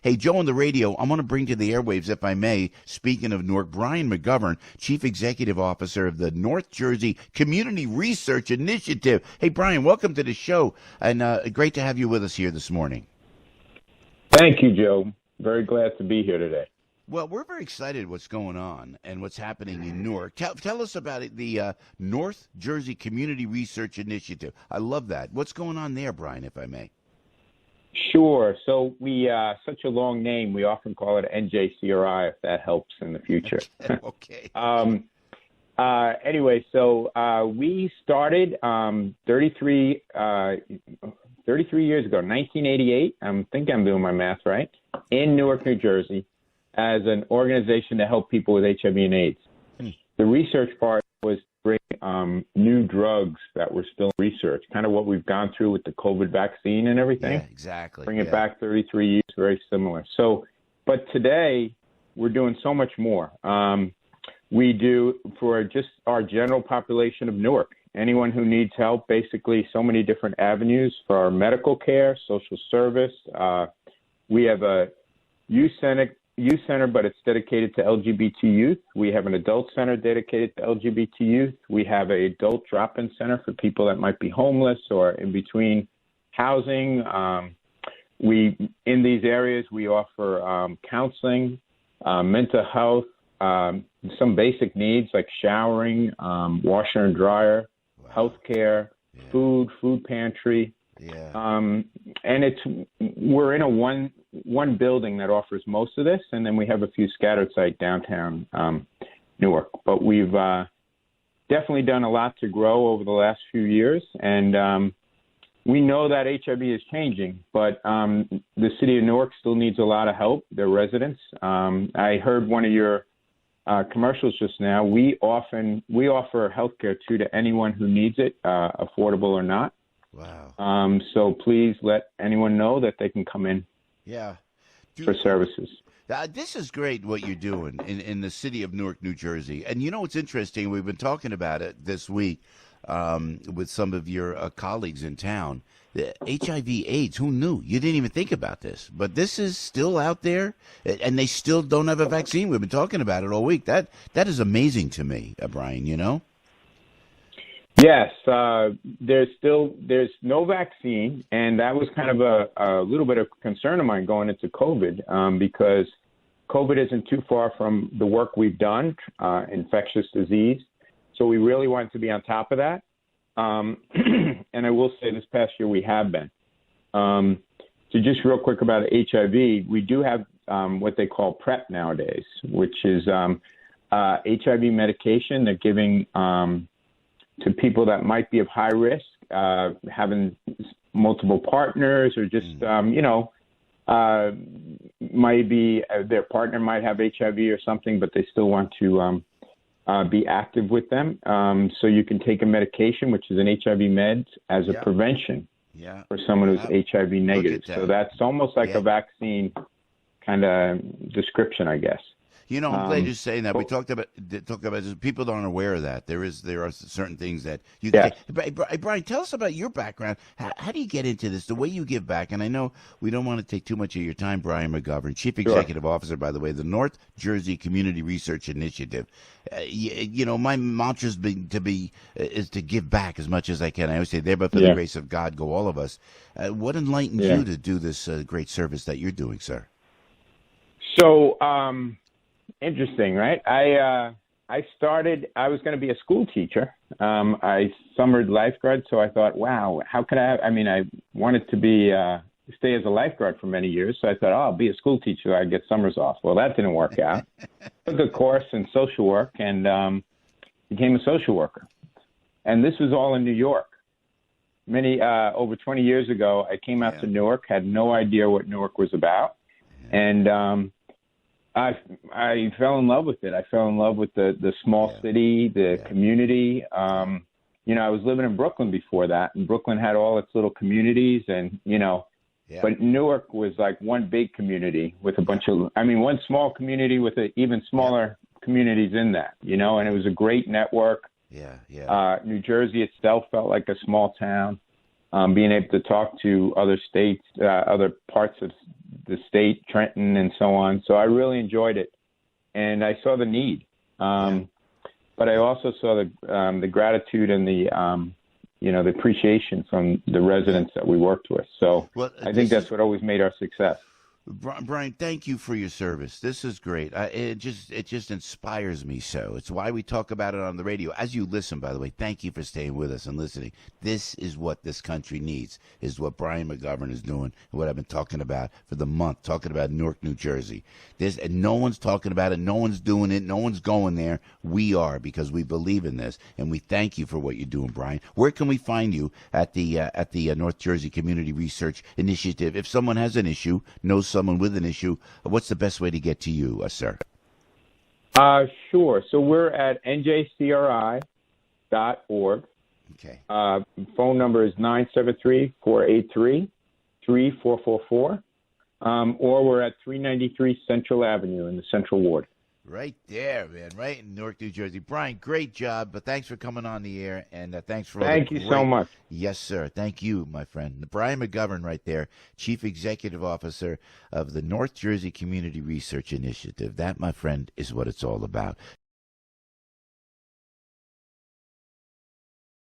Hey, Joe on the radio, I'm going to bring to the airwaves, if I may, speaking of Newark, Brian McGovern, Chief Executive Officer of the North Jersey Community Research Initiative. Hey, Brian, welcome to the show, and great to have you with us here this morning. Thank you, Joe. Very glad to be here today. Well, we're very excited what's going on and what's happening in Newark. Tell us about it, the North Jersey Community Research Initiative. I love that. What's going on there, Brian, if I may? Sure. So we, such a long name, we often call it NJCRI, if that helps in the future. Okay. Anyway, so we started 33 years ago, 1988. I think I'm doing my math right, in Newark, New Jersey, as an organization to help people with HIV and AIDS. The research part was to bring new drugs that were still in research, kind of what we've gone through with the COVID vaccine and everything. Yeah, exactly. Bring it back 33 years, very similar. So, but today we're doing so much more. We do for just our general population of Newark. Anyone who needs help, basically so many different avenues for our medical care, social service. We have a youth center, but it's dedicated to LGBT youth. We have an adult center dedicated to LGBT youth. We have an adult drop-in center for people that might be homeless or in between housing. In these areas, we offer counseling, mental health, some basic needs like showering, washer and dryer, healthcare, food pantry. And we're in a one building that offers most of this, and then we have a few scattered sites downtown Newark. But we've definitely done a lot to grow over the last few years, and we know that HIV is changing, but the city of Newark still needs a lot of help, their residents. I heard one of your commercials just now. We offer health care to anyone who needs it, affordable or not. Wow. So please let anyone know that they can come in for services. This is great what you're doing in the city of Newark, New Jersey. And you know what's interesting? We've been talking about it this week with some of your colleagues in town. The HIV/AIDS, who knew? You didn't even think about this. But this is still out there, and they still don't have a vaccine. We've been talking about it all week. That is amazing to me, Brian, you know? Yes, there's no vaccine, and that was kind of a little bit of concern of mine going into COVID, because COVID isn't too far from the work we've done, infectious disease. So we really wanted to be on top of that. And I will say this past year we have been. So just real quick about HIV, we do have what they call PrEP nowadays, which is HIV medication they're giving to people that might be of high risk, having multiple partners, or just, might be their partner might have HIV or something, but they still want to be active with them. So you can take a medication, which is an HIV med, as a prevention for someone who's HIV negative. So that's almost like a vaccine kind of description, I guess. You know, I'm glad you're saying that. We talked about this. People aren't aware of that. There are certain things that you can take. Brian, tell us about your background. How do you get into this, the way you give back? And I know we don't want to take too much of your time, Brian McGovern, Chief Executive Officer, by the way, the North Jersey Community Research Initiative. My mantra is to give back as much as I can. I always say, there but for the grace of God go all of us. What enlightened you to do this great service that you're doing, sir? So, interesting, right? I was going to be a school teacher. I summered lifeguard, so I thought, wow, how could I wanted to stay as a lifeguard for many years, so I thought, I'll be a school teacher so I get summers off. Well, that didn't work out. Took a course in social work and became a social worker. And this was all in New York. Over 20 years ago, I came out to Newark, had no idea what Newark was about, and I fell in love with it. I fell in love with the small city, the community. I was living in Brooklyn before that, and Brooklyn had all its little communities, and but Newark was like one big community with a bunch of, one small community with even smaller communities in that, and it was a great network. New Jersey itself felt like a small town. being able to talk to other states, other parts of the state, Trenton and so on. So I really enjoyed it, and I saw the need. But I also saw the gratitude and the appreciation from the residents that we worked with. So I think that's what always made our success. Brian, thank you for your service. This is great. It just inspires me so. It's why we talk about it on the radio. As you listen, by the way, thank you for staying with us and listening. This is what this country needs, is what Brian McGovern is doing and what I've been talking about for the month, talking about Newark, New Jersey. And no one's talking about it. No one's doing it. No one's going there. We are, because we believe in this, and we thank you for what you're doing, Brian. Where can we find you at the North Jersey Community Research Initiative? If someone has an issue, knows someone with an issue, what's the best way to get to you, sir? Sure. So we're at NJCRI.org. Okay. Phone number is 973-483-3444. Or we're at 393 Central Avenue in the Central Ward. Right there, man, right in Newark, New Jersey. Brian, great job, but thanks for coming on the air, and thanks for all Thank you so much. Yes, sir. Thank you, my friend. Brian McGovern right there, Chief Executive Officer of the North Jersey Community Research Initiative. That, my friend, is what it's all about.